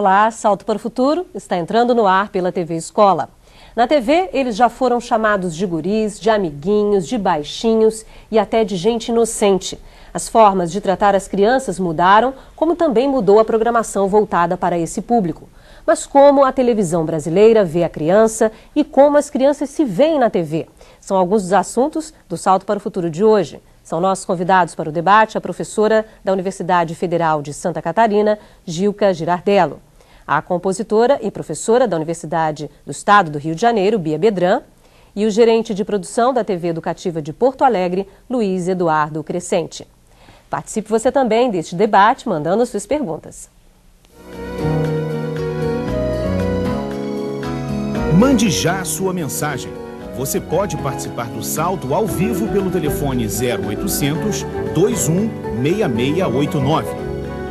Olá, Salto para o Futuro está entrando no ar pela TV Escola. Na TV, eles já foram chamados de guris, de amiguinhos, de baixinhos e até de gente inocente. As formas de tratar as crianças mudaram, como também mudou a programação voltada para esse público. Mas como a televisão brasileira vê a criança e como as crianças se veem na TV? São alguns dos assuntos do Salto para o Futuro de hoje. São nossos convidados para o debate a professora da Universidade Federal de Santa Catarina, Gilca Girardello, a compositora e professora da Universidade do Estado do Rio de Janeiro, Bia Bedran, e o gerente de produção da TV Educativa de Porto Alegre, Luiz Eduardo Crescente. Participe você também deste debate, mandando suas perguntas. Mande já a sua mensagem. Você pode participar do Salto ao vivo pelo telefone 0800 21 6689.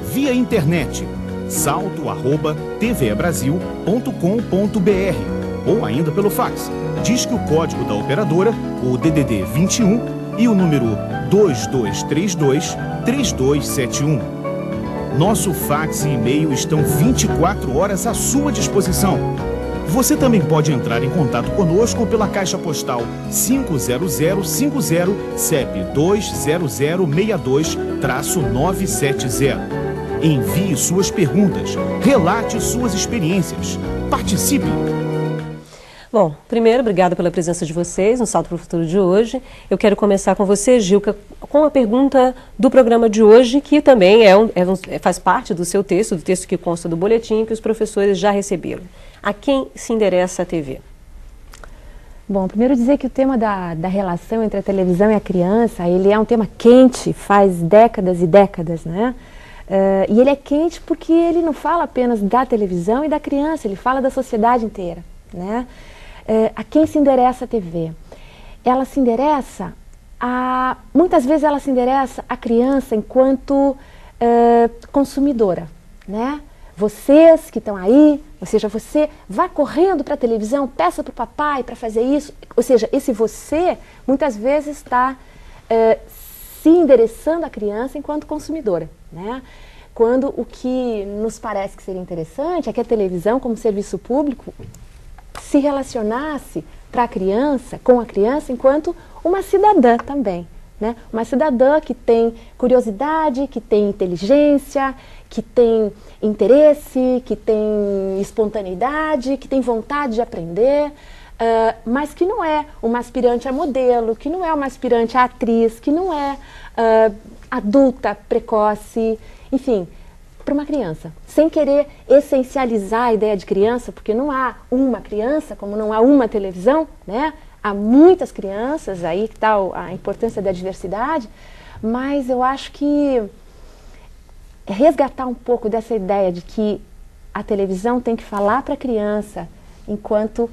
Via internet, salto@tvebrasil.com.br ou ainda pelo fax. Disque o código da operadora, o DDD 21 e o número 2232-3271. Nosso fax e e-mail estão 24 horas à sua disposição. Você também pode entrar em contato conosco pela Caixa Postal 50050, CEP 20062-970. Envie suas perguntas, relate suas experiências. Participe! Bom, primeiro, obrigada pela presença de vocês no Salto para o Futuro de hoje. Eu quero começar com você, Gilca, com a pergunta do programa de hoje, que também faz parte do seu texto, do texto que consta do boletim que os professores já receberam. A quem se endereça a TV? Bom, primeiro dizer que o tema da relação entre a televisão e a criança, ele é um tema quente, faz décadas e décadas, né? E ele é quente porque ele não fala apenas da televisão e da criança, ele fala da sociedade inteira, né? A quem se endereça a TV? Ela se endereça muitas vezes ela se endereça à criança enquanto consumidora, né? Vocês que estão aí, ou seja, você vá correndo para a televisão, peça para o papai para fazer isso. Ou seja, esse você muitas vezes está se endereçando à criança enquanto consumidora, né? Quando o que nos parece que seria interessante é que a televisão, como serviço público, se relacionasse para a criança, com a criança, enquanto uma cidadã também, né? Uma cidadã que tem curiosidade, que tem inteligência, que tem interesse, que tem espontaneidade, que tem vontade de aprender, mas que não é uma aspirante a modelo, que não é uma aspirante a atriz, que não é adulta, precoce, enfim, para uma criança. Sem querer essencializar a ideia de criança, porque não há uma criança, como não há uma televisão, né? Há muitas crianças, aí que está a importância da diversidade, mas eu acho que resgatar um pouco dessa ideia de que a televisão tem que falar para a criança enquanto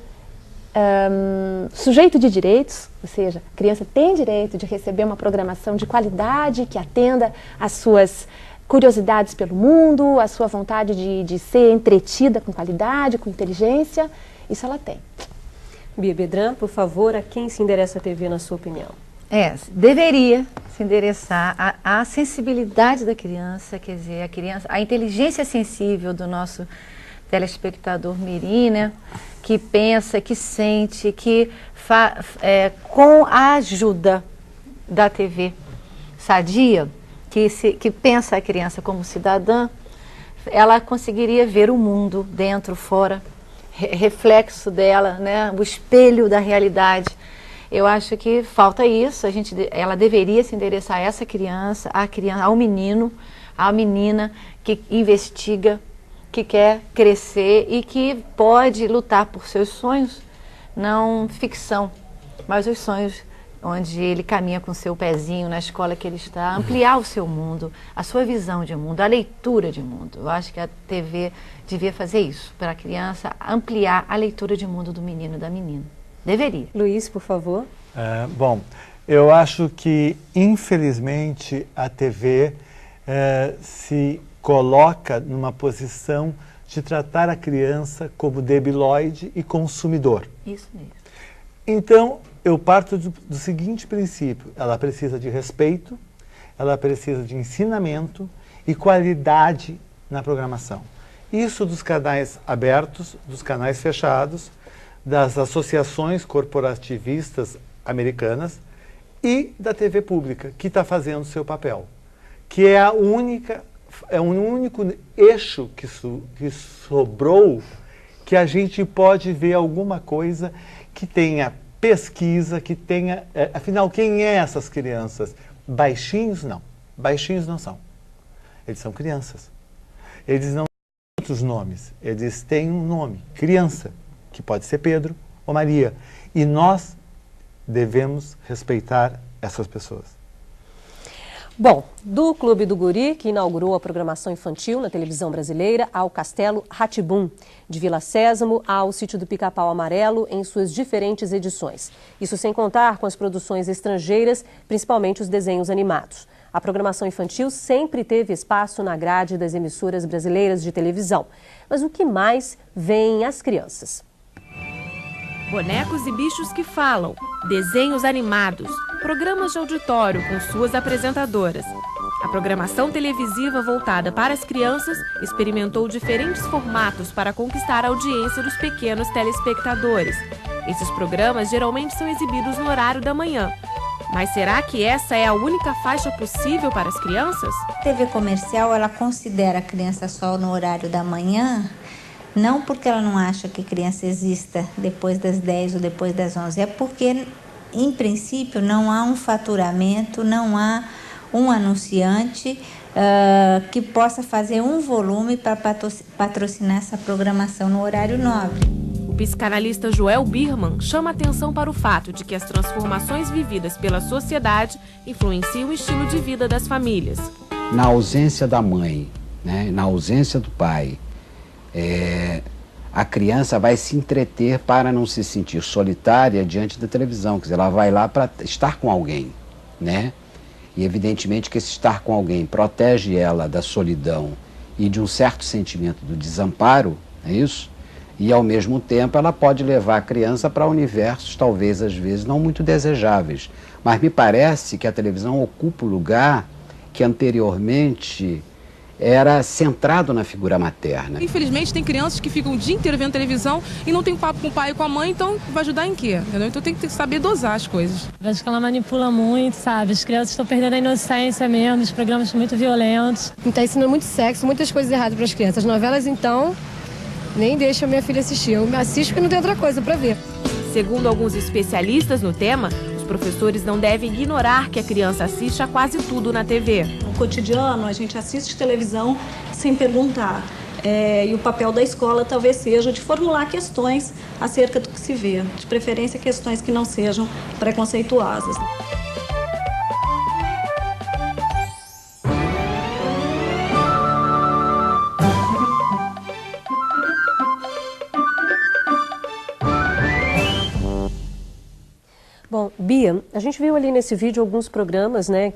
sujeito de direitos, ou seja, a criança tem direito de receber uma programação de qualidade que atenda às suas curiosidades pelo mundo, a sua vontade de ser entretida com qualidade, com inteligência, isso ela tem. Bia Bedran, por favor, a quem se endereça a TV na sua opinião? Deveria se endereçar à sensibilidade da criança, quer dizer, a inteligência sensível do nosso telespectador mirim, né, que pensa, que sente, que com a ajuda da TV sadia, que pensa a criança como cidadã, ela conseguiria ver o mundo dentro, fora, reflexo dela, né, o espelho da realidade. Eu acho que falta isso, ela deveria se endereçar a essa criança, ao menino, à menina que investiga, que quer crescer e que pode lutar por seus sonhos, não ficção, mas os sonhos onde ele caminha com seu pezinho na escola que ele está, ampliar o seu mundo, a sua visão de mundo, a leitura de mundo. Eu acho que a TV devia fazer isso, para a criança ampliar a leitura de mundo do menino e da menina. Deveria. Luiz, por favor. Bom, eu acho que, infelizmente, a TV se coloca numa posição de tratar a criança como debilóide e consumidor. Isso mesmo. Então, eu parto do seguinte princípio: ela precisa de respeito, ela precisa de ensinamento e qualidade na programação. Isso dos canais abertos, dos canais fechados, das associações corporativistas americanas e da TV pública, que está fazendo o seu papel, que é um único eixo que sobrou, que a gente pode ver alguma coisa que tenha pesquisa, que tenha... afinal, quem é essas crianças? Baixinhos, não. Baixinhos não são. Eles são crianças. Eles não têm outros nomes. Eles têm um nome, criança, que pode ser Pedro ou Maria. E nós devemos respeitar essas pessoas. Bom, do Clube do Guri, que inaugurou a programação infantil na televisão brasileira, ao Castelo Rá-Tim-Bum, de Vila Sésamo ao Sítio do Pica-Pau Amarelo, em suas diferentes edições. Isso sem contar com as produções estrangeiras, principalmente os desenhos animados. A programação infantil sempre teve espaço na grade das emissoras brasileiras de televisão. Mas o que mais vem às crianças? Bonecos e bichos que falam, desenhos animados, programas de auditório com suas apresentadoras. A programação televisiva voltada para as crianças experimentou diferentes formatos para conquistar a audiência dos pequenos telespectadores. Esses programas geralmente são exibidos no horário da manhã. Mas será que essa é a única faixa possível para as crianças? A TV comercial, ela considera a criança só no horário da manhã, não porque ela não acha que criança exista depois das 10 ou depois das 11, é porque, em princípio, não há um faturamento, não há um anunciante que possa fazer um volume para patrocinar essa programação no horário nobre. O psicanalista Joel Birman chama atenção para o fato de que as transformações vividas pela sociedade influenciam o estilo de vida das famílias. Na ausência da mãe, né, na ausência do pai, a criança vai se entreter para não se sentir solitária diante da televisão. Quer dizer, ela vai lá para estar com alguém, né? E evidentemente que esse estar com alguém protege ela da solidão e de um certo sentimento do desamparo, é isso? E ao mesmo tempo ela pode levar a criança para universos talvez às vezes não muito desejáveis. Mas me parece que a televisão ocupa o lugar que anteriormente era centrado na figura materna. Infelizmente tem crianças que ficam o dia inteiro vendo televisão e não tem papo com o pai e com a mãe, então vai ajudar em quê? Entendeu? Então tem que saber dosar as coisas. Eu acho que ela manipula muito, sabe? As crianças estão perdendo a inocência mesmo, os programas são muito violentos. Está ensinando muito sexo, muitas coisas erradas para as crianças. As novelas, então, nem deixa minha filha assistir. Eu assisto porque não tem outra coisa para ver. Segundo alguns especialistas no tema, os professores não devem ignorar que a criança assiste a quase tudo na TV. No cotidiano, a gente assiste televisão sem perguntar. E o papel da escola talvez seja de formular questões acerca do que se vê. De preferência, questões que não sejam preconceituosas. Bom, Bia, a gente viu ali nesse vídeo alguns programas, né,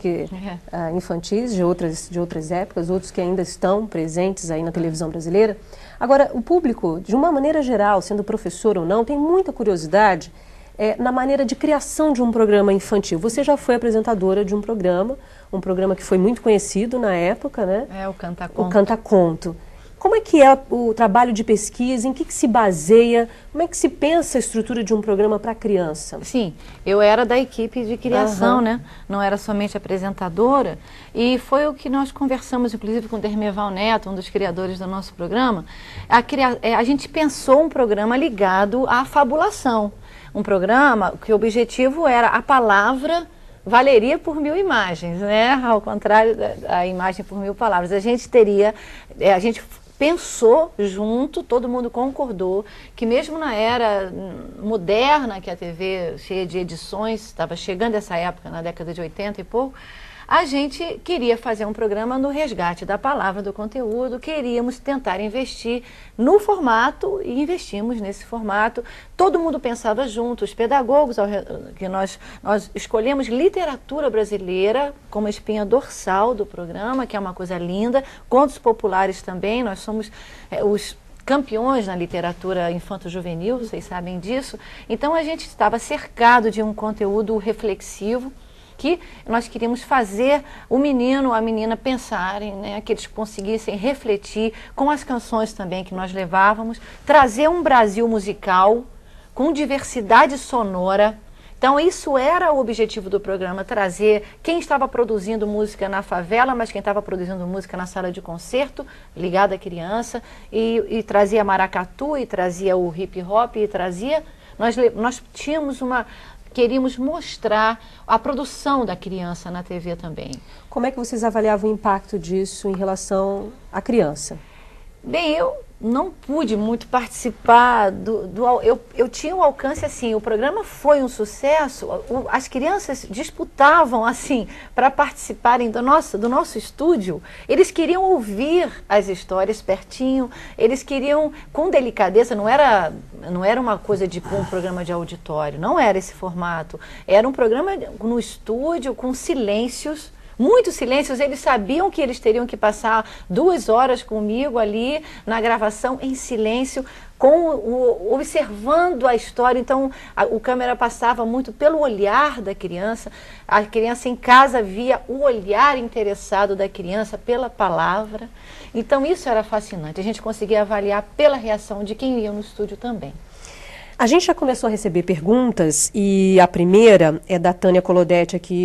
infantis de outras épocas, outros que ainda estão presentes aí na televisão brasileira. Agora, o público, de uma maneira geral, sendo professor ou não, tem muita curiosidade na maneira de criação de um programa infantil. Você já foi apresentadora de um programa que foi muito conhecido na época, né? O Canta Conto. O Canta Conto. Como é que é o trabalho de pesquisa? Em que se baseia? Como é que se pensa a estrutura de um programa para criança? Sim, eu era da equipe de criação, né? Não era somente apresentadora. E foi o que nós conversamos, inclusive, com o Dermeval Neto, um dos criadores do nosso programa. A gente pensou um programa ligado à fabulação. Um programa que o objetivo era a palavra valeria por 1000 imagens, né? Ao contrário da imagem por 1000 palavras. A gente pensou junto, todo mundo concordou, que mesmo na era moderna, que a TV cheia de edições, estava chegando essa época, na década de 80 e pouco, a gente queria fazer um programa no resgate da palavra, do conteúdo, queríamos tentar investir no formato e investimos nesse formato. Todo mundo pensava junto, os pedagogos, que nós escolhemos literatura brasileira como espinha dorsal do programa, que é uma coisa linda, contos populares também, nós somos os campeões na literatura infanto-juvenil, vocês sabem disso. Então a gente estava cercado de um conteúdo reflexivo, que nós queríamos fazer o menino, a menina pensarem, né, que eles conseguissem refletir com as canções também que nós levávamos, trazer um Brasil musical com diversidade sonora. Então, isso era o objetivo do programa, trazer quem estava produzindo música na favela, mas quem estava produzindo música na sala de concerto, ligado à criança, e trazia maracatu, e trazia o hip hop, e trazia... Nós queríamos mostrar a produção da criança na TV também. Como é que vocês avaliavam o impacto disso em relação à criança? Bem, eu não pude muito participar eu tinha um alcance assim, o programa foi um sucesso, as crianças disputavam assim para participarem do nosso estúdio, eles queriam ouvir as histórias pertinho, eles queriam com delicadeza, não era uma coisa de um programa de auditório, não era esse formato, era um programa no estúdio com silêncios, muitos silêncios, eles sabiam que eles teriam que passar 2 horas comigo ali na gravação em silêncio, observando a história. Então o câmera passava muito pelo olhar da criança, a criança em casa via o olhar interessado da criança pela palavra. Então isso era fascinante, a gente conseguia avaliar pela reação de quem ia no estúdio também. A gente já começou a receber perguntas e a primeira é da Tânia Colodetti aqui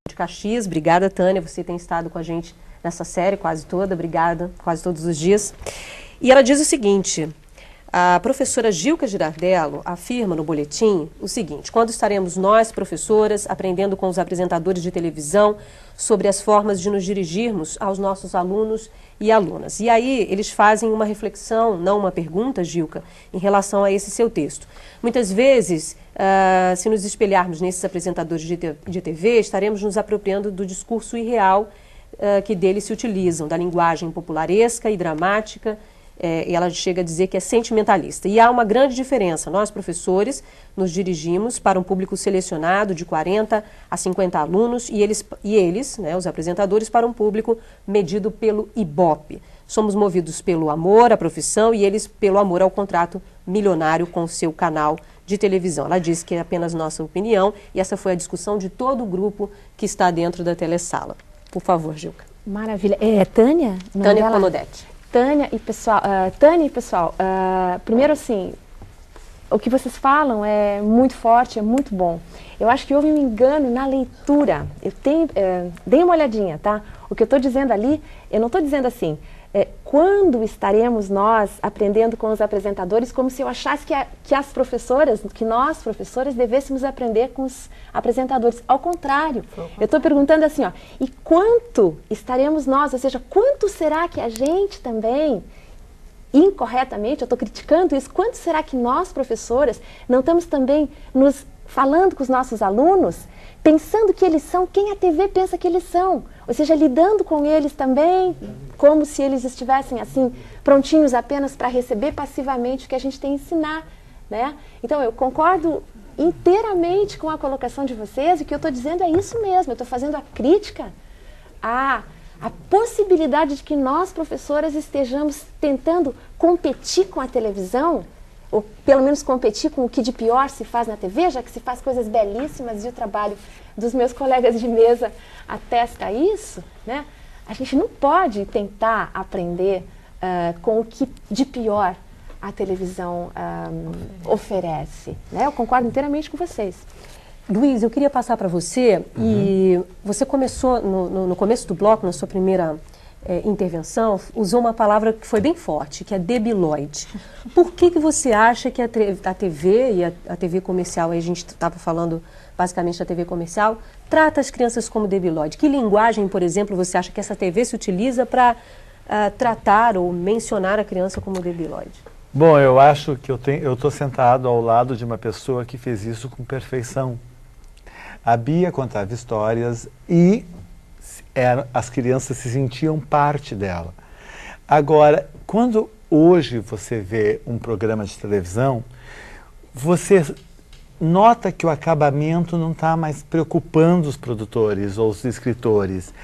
de Caxias. Obrigada, Tânia, você tem estado com a gente nessa série quase toda, obrigada, quase todos os dias. E ela diz o seguinte, a professora Gilca Girardello afirma no boletim o seguinte: quando estaremos nós, professoras, aprendendo com os apresentadores de televisão sobre as formas de nos dirigirmos aos nossos alunos e alunas? E aí eles fazem uma reflexão, não uma pergunta, Gilca, em relação a esse seu texto. Muitas vezes, se nos espelharmos nesses apresentadores de TV, estaremos nos apropriando do discurso irreal que deles se utilizam, da linguagem popularesca e dramática, e ela chega a dizer que é sentimentalista. E há uma grande diferença. Nós, professores, nos dirigimos para um público selecionado de 40 a 50 alunos e eles, né, os apresentadores, para um público medido pelo Ibope. Somos movidos pelo amor à profissão e eles pelo amor ao contrato milionário com o seu canal de televisão. Ela disse que é apenas nossa opinião e essa foi a discussão de todo o grupo que está dentro da telesala. Por favor, Gilca. Maravilha. É Tânia? Tânia Colodetti. Tânia e pessoal, primeiro assim, o que vocês falam é muito forte, é muito bom. Eu acho que houve um engano na leitura. Dei uma olhadinha, tá? O que eu estou dizendo ali, eu não estou dizendo assim, quando estaremos nós aprendendo com os apresentadores, como se eu achasse que nós, professoras, devêssemos aprender com os apresentadores. Ao contrário, eu estou perguntando assim, ó, e quanto estaremos nós, ou seja, quanto será que a gente também, incorretamente, eu estou criticando isso, quanto será que nós, professoras, não estamos também nos falando com os nossos alunos, pensando que eles são quem a TV pensa que eles são, ou seja, lidando com eles também como se eles estivessem assim prontinhos apenas para receber passivamente o que a gente tem a ensinar, né? Então eu concordo inteiramente com a colocação de vocês, e o que eu estou dizendo é isso mesmo, eu estou fazendo a crítica à possibilidade de que nós, professoras, estejamos tentando competir com a televisão, ou pelo menos competir com o que de pior se faz na TV, já que se faz coisas belíssimas e o trabalho dos meus colegas de mesa atesta isso, né? A gente não pode tentar aprender com o que de pior a televisão oferece, né? Eu concordo inteiramente com vocês. Luiz, eu queria passar para você, e você começou, no começo do bloco, na sua primeira intervenção, usou uma palavra que foi bem forte, que é debilóide. Por que você acha que a TV e a TV comercial, aí a gente estava falando basicamente da TV comercial, trata as crianças como debilóide? Que linguagem, por exemplo, você acha que essa TV se utiliza para tratar ou mencionar a criança como debilóide? Bom, eu acho que eu estou sentado ao lado de uma pessoa que fez isso com perfeição. A Bia contava histórias e as crianças se sentiam parte dela. Agora, quando hoje você vê um programa de televisão, você nota que o acabamento não está mais preocupando os produtores ou os escritores.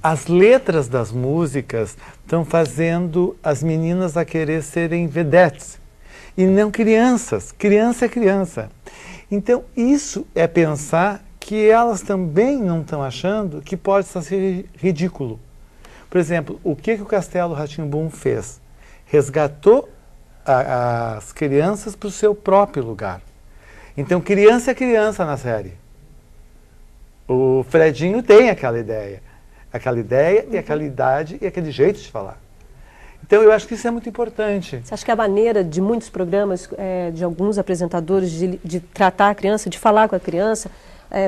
As letras das músicas estão fazendo as meninas a querer serem vedetes e não crianças. Criança é criança. Então, isso é pensar que elas também não estão achando que pode ser ridículo. Por exemplo, o que o Castelo Rá-Tim-Bum fez? Resgatou as crianças para o seu próprio lugar. Então, criança é criança na série. O Fredinho tem aquela ideia e aquela idade e aquele jeito de falar. Então, eu acho que isso é muito importante. Você acha que a maneira de muitos programas, de alguns apresentadores, de tratar a criança, de falar com a criança,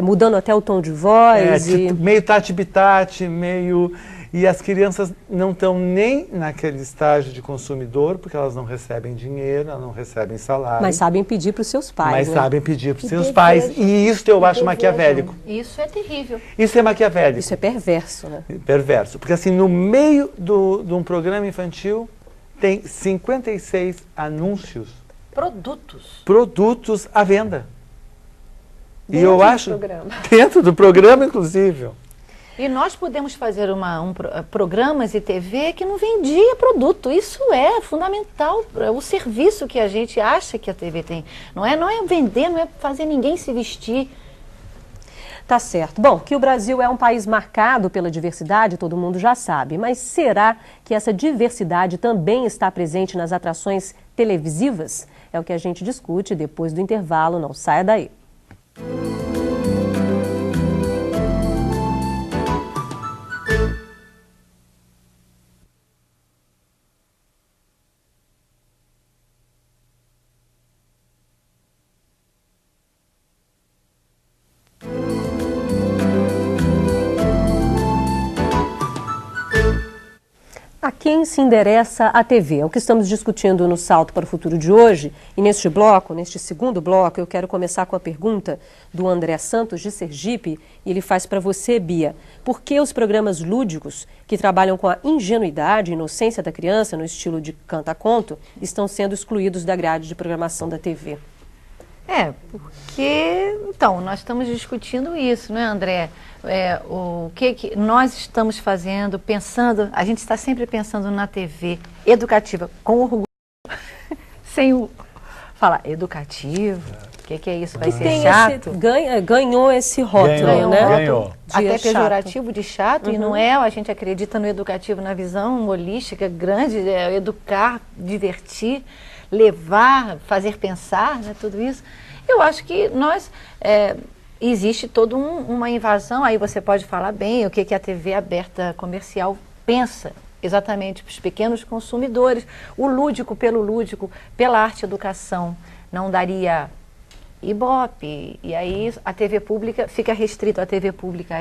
mudando até o tom de voz? Meio tati-bitate, meio... E as crianças não estão nem naquele estágio de consumidor, porque elas não recebem dinheiro, elas não recebem salário. Mas sabem pedir para os seus pais. Mas né? sabem pedir para os seus pais. E isso eu acho maquiavélico. Isso é terrível. Isso é maquiavélico. Isso é perverso, né? Perverso. Porque assim, no meio de um programa infantil, tem 56 anúncios. Produtos à venda. E eu acho... Dentro do programa, inclusive. E nós podemos fazer programas e TV que não vendia produto. Isso é fundamental. O serviço que a gente acha que a TV tem. Não é vender, não é fazer ninguém se vestir. Tá certo. Bom, que o Brasil é um país marcado pela diversidade, todo mundo já sabe. Mas será que essa diversidade também está presente nas atrações televisivas? É o que a gente discute depois do intervalo. Não saia daí. A quem se endereça a TV? É o que estamos discutindo no Salto para o Futuro de hoje. E neste bloco, neste segundo bloco, eu quero começar com a pergunta do André Santos, de Sergipe. E ele faz para você, Bia. Por que os programas lúdicos, que trabalham com a ingenuidade e inocência da criança, no estilo de canta-conto, estão sendo excluídos da grade de programação da TV? Porque... Então, nós estamos discutindo isso, né, André? O que nós estamos fazendo, pensando... A gente está sempre pensando na TV educativa, com orgulho, sem o... Falar educativa, o que é isso? Vai ser chato? Ganhou esse rótulo, né? Ganhou. Até pejorativo de chato, e não é. A gente acredita no educativo na visão holística grande, educar, divertir, levar, fazer pensar, né, tudo isso. Eu acho que nós... existe toda uma invasão, aí você pode falar bem o que a TV aberta comercial pensa exatamente para os pequenos consumidores. O lúdico, pela arte e educação, não daria Ibope, e aí a TV pública fica restrito à TV pública,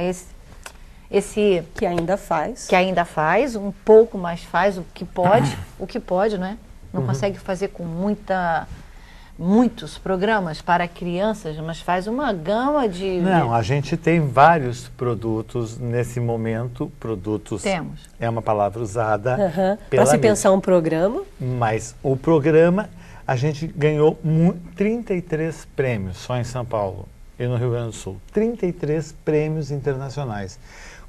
esse que ainda faz. Que ainda faz, um pouco mais faz o que pode, não é? Não consegue fazer com muitos programas para crianças, mas faz uma gama de... Não, a gente tem vários produtos nesse momento. Produtos temos. É uma palavra usada para se pensar um programa. Mas o programa, a gente ganhou 33 prêmios só em São Paulo e no Rio Grande do Sul. 33 prêmios internacionais.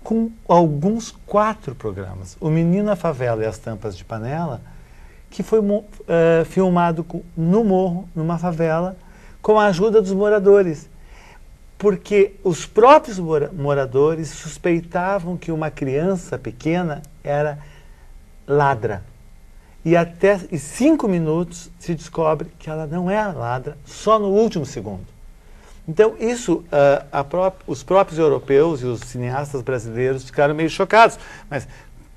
Com alguns 4 programas. O Menino na Favela e as Tampas de Panela, que foi filmado no morro, numa favela, com a ajuda dos moradores. Porque os próprios moradores suspeitavam que uma criança pequena era ladra. E até em 5 minutos se descobre que ela não é ladra, só no último segundo. Então isso, os próprios europeus e os cineastas brasileiros ficaram meio chocados. Mas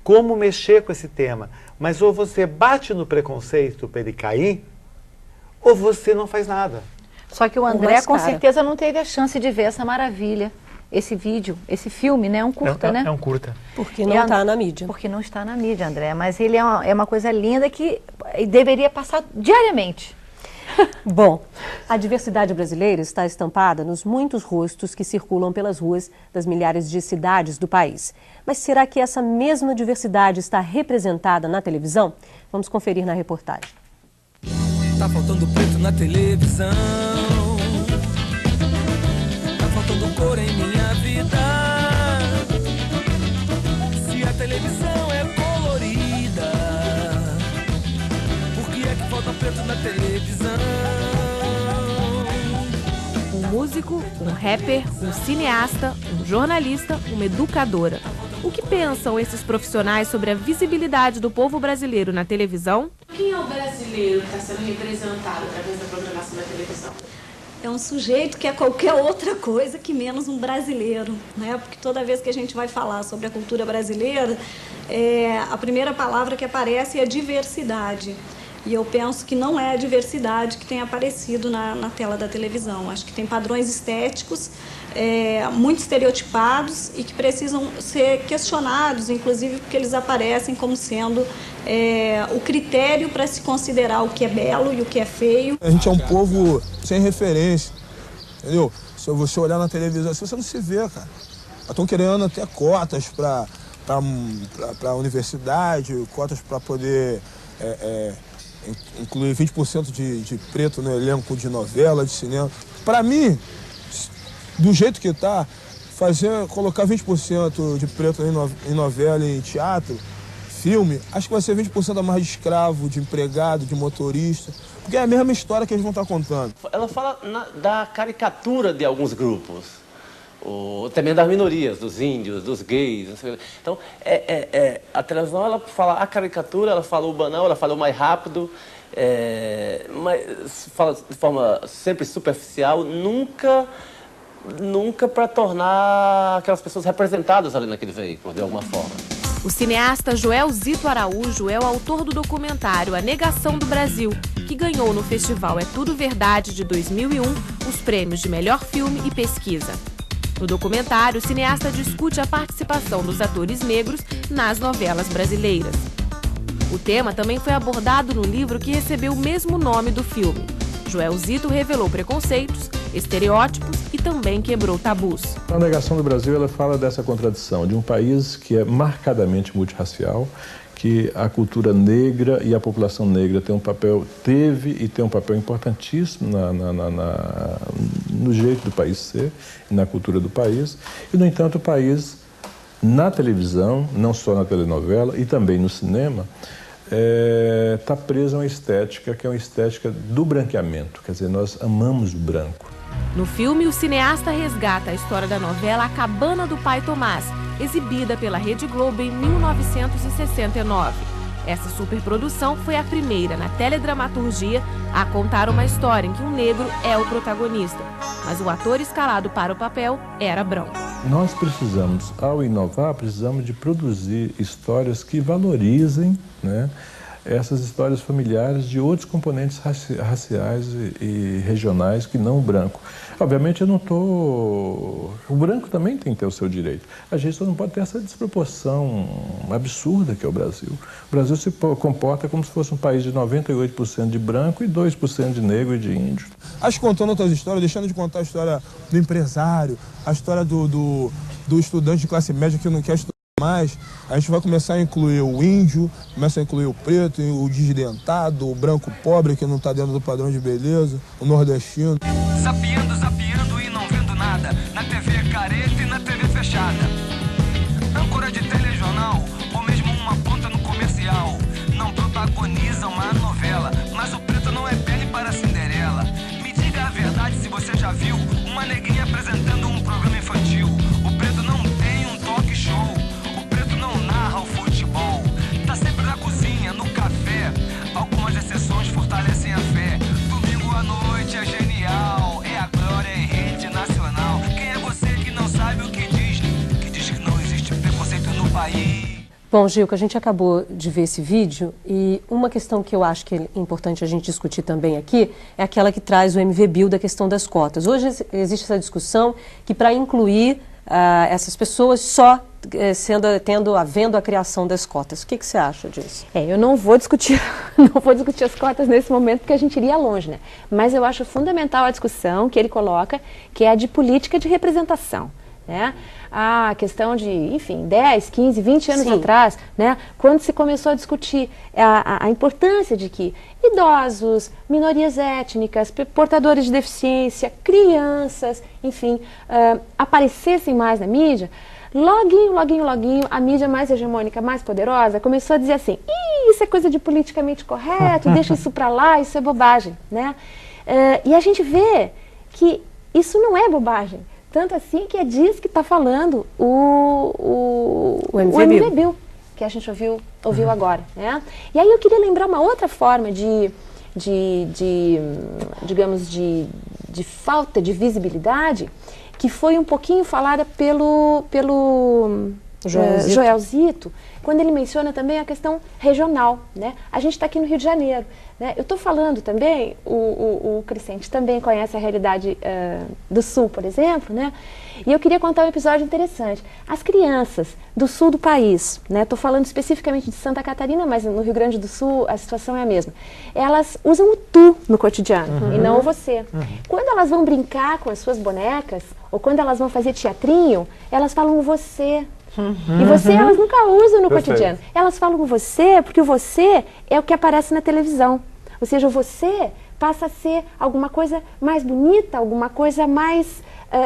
como mexer com esse tema? Mas ou você bate no preconceito para ele cair, ou você não faz nada. Só que o André, com certeza, não teve a chance de ver essa maravilha, esse vídeo, esse filme, né? É um curta, né? É um curta. Porque não está na mídia. Porque não está na mídia, André. Mas ele é uma coisa linda que deveria passar diariamente. Bom, a diversidade brasileira está estampada nos muitos rostos que circulam pelas ruas das milhares de cidades do país. Mas será que essa mesma diversidade está representada na televisão? Vamos conferir na reportagem. Tá faltando preto na televisão, tá faltando cor em minha vida. Se a televisão é colorida, por que é que falta preto na televisão? O músico, um rapper, um cineasta, um jornalista, uma educadora. O que pensam esses profissionais sobre a visibilidade do povo brasileiro na televisão? Quem é o brasileiro que está sendo representado através da programação da televisão? É um sujeito que é qualquer outra coisa que menos um brasileiro, né? Porque toda vez que a gente vai falar sobre a cultura brasileira, a primeira palavra que aparece é diversidade. E eu penso que não é a diversidade que tem aparecido na tela da televisão. Acho que tem padrões estéticos muito estereotipados e que precisam ser questionados, inclusive porque eles aparecem como sendo o critério para se considerar o que é belo e o que é feio. A gente é um povo sem referência, entendeu? Se você olhar na televisão, você não se vê, cara. Estão querendo até cotas para a universidade, cotas para poder incluir 20% de preto no elenco de novela, de cinema. Para mim, do jeito que está, colocar 20% de preto em novela, em teatro, filme, acho que vai ser 20% a mais de escravo, de empregado, de motorista, porque é a mesma história que eles vão estar contando. Ela fala da caricatura de alguns grupos, também das minorias, dos índios, dos gays. Não sei. Então, a televisão, ela fala a caricatura, ela fala o banal, ela fala o mais rápido, mas fala de forma sempre superficial, nunca para tornar aquelas pessoas representadas ali naquele veículo, de alguma forma. O cineasta Joel Zito Araújo é o autor do documentário A Negação do Brasil, que ganhou no Festival É Tudo Verdade de 2001 os prêmios de melhor filme e pesquisa. No documentário, o cineasta discute a participação dos atores negros nas novelas brasileiras. O tema também foi abordado no livro que recebeu o mesmo nome do filme. Joel Zito revelou preconceitos, estereótipos e também quebrou tabus. A Negação do Brasil, ela fala dessa contradição de um país que é marcadamente multirracial, que a cultura negra e a população negra teve e tem um papel importantíssimo no jeito do país ser, na cultura do país. E, no entanto, o país, na televisão, não só na telenovela e também no cinema, está preso a uma estética que é uma estética do branqueamento. Quer dizer, nós amamos o branco. No filme, o cineasta resgata a história da novela A Cabana do Pai Tomás, exibida pela Rede Globo em 1969. Essa superprodução foi a primeira na teledramaturgia a contar uma história em que um negro é o protagonista, mas o ator escalado para o papel era branco. Nós precisamos, ao inovar, precisamos de produzir histórias que valorizem, né, essas histórias familiares de outros componentes raciais e regionais que não o branco. Obviamente eu não estou... O branco também tem que ter o seu direito. A gente só não pode ter essa desproporção absurda que é o Brasil. O Brasil se comporta como se fosse um país de 98% de branco e 2% de negro e de índio. Acho que contando outras histórias, deixando de contar a história do empresário, a história do estudante de classe média que não quer estudar mais, a gente vai começar a incluir o índio, começa a incluir o preto, o desdentado, o branco pobre que não está dentro do padrão de beleza, o nordestino. Zapeando e não vendo nada, na TV careta e na TV fechada. Âncora de telejornal, ou mesmo uma ponta no comercial, não protagonizam uma novela, mas o preto não é pele para Cinderela. Me diga a verdade se você já viu uma neguinha apresentando um programa infantil. O preto não tem um talk show, o preto não narra o futebol. Tá sempre na cozinha, no café, algumas exceções fortalecem a fé. Domingo à noite é genial, é a glória em rede nacional. Quem é você que não sabe o que diz que não existe preconceito no país? Bom, Gilca, a gente acabou de ver esse vídeo e uma questão que eu acho que é importante a gente discutir também aqui é aquela que traz o MVBio da questão das cotas. Hoje existe essa discussão que para incluir essas pessoas só havendo a criação das cotas. O que você acha disso? Eu não vou discutir as cotas nesse momento porque a gente iria longe, né? Mas eu acho fundamental a discussão que ele coloca, que é a de política de representação, né? A questão de, enfim, 10, 15, 20 anos atrás, né, quando se começou a discutir a importância de que idosos, minorias étnicas, portadores de deficiência, crianças, enfim, aparecessem mais na mídia, loguinho, a mídia mais hegemônica, mais poderosa, começou a dizer assim, isso é coisa de politicamente correto, deixa isso pra lá, isso é bobagem, né? E a gente vê que isso não é bobagem. Tanto assim que é disso que está falando o MV Bill, que a gente ouviu agora, né? E aí eu queria lembrar uma outra forma digamos, de falta de visibilidade, que foi um pouquinho falada pelo Joelzito, quando ele menciona também a questão regional, né? A gente está aqui no Rio de Janeiro, né? Eu estou falando também, o Crescente também conhece a realidade do Sul, por exemplo, né? E eu queria contar um episódio interessante. As crianças do sul do país, né? Estou falando especificamente de Santa Catarina, mas no Rio Grande do Sul a situação é a mesma. Elas usam o tu no cotidiano e não o você. Quando elas vão brincar com as suas bonecas, ou quando elas vão fazer teatrinho, elas falam o você. E você elas nunca usam no cotidiano. Elas falam você porque o você é o que aparece na televisão. Ou seja, o você passa a ser alguma coisa mais bonita, alguma coisa mais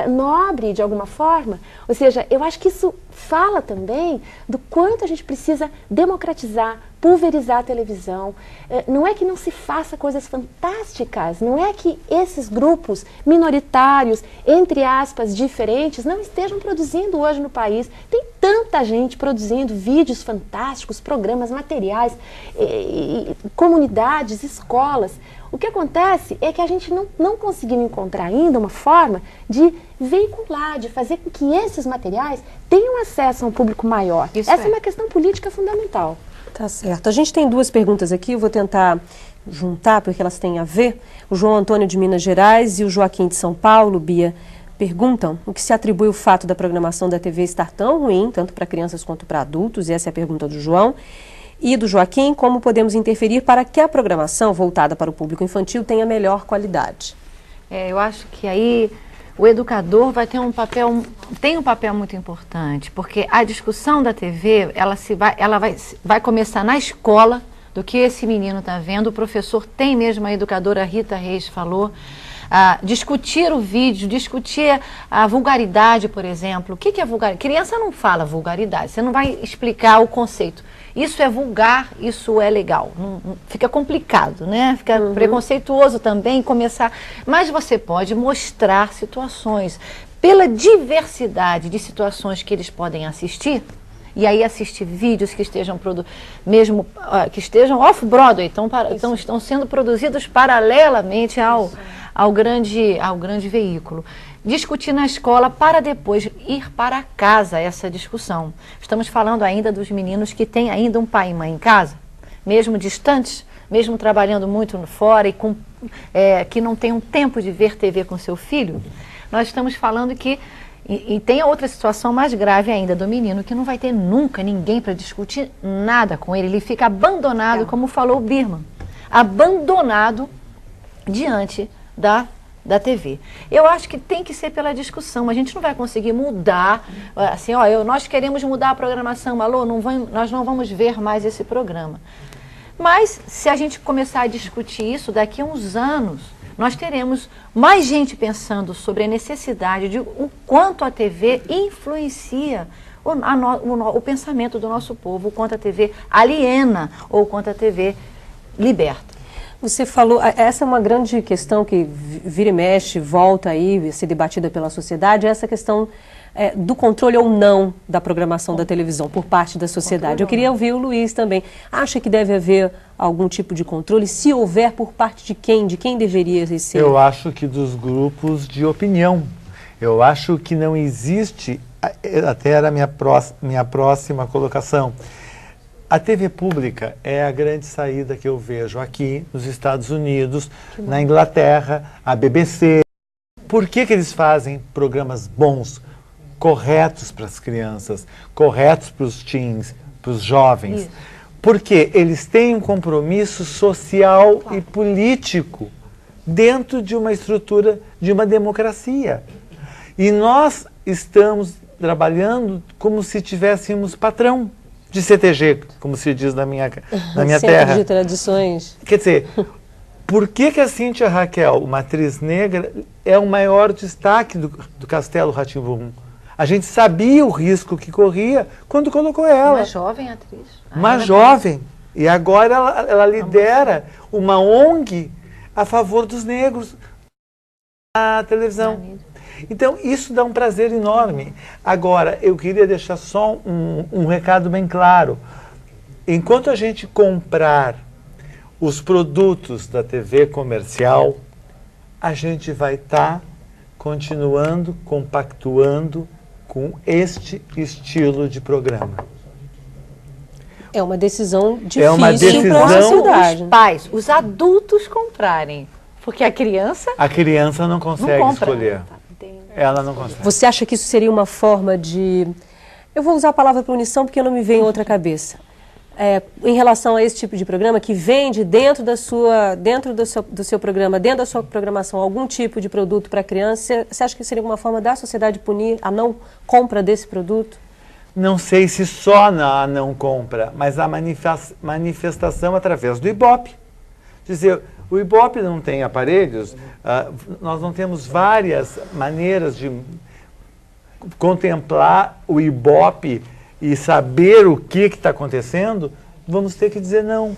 nobre de alguma forma. Ou seja, eu acho que isso fala também do quanto a gente precisa democratizar, pulverizar a televisão. Não é que não se faça coisas fantásticas, não é que esses grupos minoritários, entre aspas, diferentes, não estejam produzindo hoje no país. Tem tanta gente produzindo vídeos fantásticos, programas, materiais, comunidades, escolas. O que acontece é que a gente não conseguiu encontrar ainda uma forma de veicular, de fazer com que esses materiais tenham acesso a um público maior. Essa é uma questão política fundamental. Tá certo. A gente tem duas perguntas aqui, eu vou tentar juntar porque elas têm a ver. O João Antônio de Minas Gerais e o Joaquim de São Paulo, Bia, perguntam o que se atribui o fato da programação da TV estar tão ruim, tanto para crianças quanto para adultos, e essa é a pergunta do João. E do Joaquim, como podemos interferir para que a programação voltada para o público infantil tenha melhor qualidade? Eu acho que aí o educador vai ter tem um papel muito importante, porque a discussão da TV, ela vai começar na escola, do que esse menino está vendo. O professor tem mesmo, a educadora Rita Reis falou, discutir o vídeo, discutir a vulgaridade, por exemplo. O que é vulgaridade? Criança não fala vulgaridade, você não vai explicar o conceito. Isso é vulgar, isso é legal. Não, fica complicado, né? Fica preconceituoso também começar. Mas você pode mostrar situações, pela diversidade de situações que eles podem assistir, e aí assistir vídeos que estejam que estejam off-Broadway, estão sendo produzidos paralelamente ao grande veículo. Discutir na escola para depois ir para casa essa discussão. Estamos falando ainda dos meninos que têm ainda um pai e mãe em casa, mesmo distantes, mesmo trabalhando muito fora e que não tem um tempo de ver TV com seu filho. Nós estamos falando que e tem a outra situação mais grave ainda do menino, que não vai ter nunca ninguém para discutir nada com ele. Ele fica abandonado, como falou o Birman, abandonado diante da TV. Eu acho que tem que ser pela discussão. A gente não vai conseguir mudar, assim, nós queremos mudar a programação, alô, nós não vamos ver mais esse programa. Mas, se a gente começar a discutir isso, daqui a uns anos, nós teremos mais gente pensando sobre a necessidade de o quanto a TV influencia o pensamento do nosso povo, o quanto a TV aliena ou o quanto a TV liberta. Você falou, essa é uma grande questão que vira e mexe, volta aí a ser debatida pela sociedade, essa questão do controle ou não da programação da televisão por parte da sociedade. Eu queria ouvir o Luiz também. Acha que deve haver algum tipo de controle? Se houver, por parte de quem? De quem deveria ser? Eu acho que dos grupos de opinião. Eu acho que não existe, até era a minha próxima colocação, a TV pública é a grande saída que eu vejo aqui nos Estados Unidos, na Inglaterra, a BBC. Por que eles fazem programas bons, corretos para as crianças, corretos para os teens, para os jovens? Isso. Porque eles têm um compromisso social e político dentro de uma estrutura de uma democracia. E nós estamos trabalhando como se tivéssemos patrão de CTG, como se diz na minha terra. De tradições. Quer dizer, por que a Cíntia Raquel, uma atriz negra, é o maior destaque do Castelo Rá-Tim-Bum? A gente sabia o risco que corria quando colocou ela. Uma jovem atriz. Uma jovem. E agora ela lidera uma ONG a favor dos negros. na televisão. Então, isso dá um prazer enorme. Agora, eu queria deixar só um recado bem claro. Enquanto a gente comprar os produtos da TV comercial, a gente vai estar continuando, compactuando com este estilo de programa. É uma decisão difícil para a sociedade. Os pais, os adultos comprarem, porque a criança... A criança não consegue escolher. Ela não consegue. Você acha que isso seria uma forma de... Eu vou usar a palavra punição porque não me vem outra cabeça. Em relação a esse tipo de programa que vende dentro do seu programa, dentro da sua programação, algum tipo de produto para a criança, você acha que seria uma forma da sociedade punir a não compra desse produto? Não sei se só a não compra, mas a manifestação através do Ibope. Dizer, o Ibope não tem aparelhos, nós não temos várias maneiras de contemplar o Ibope e saber o que está acontecendo. Vamos ter que dizer não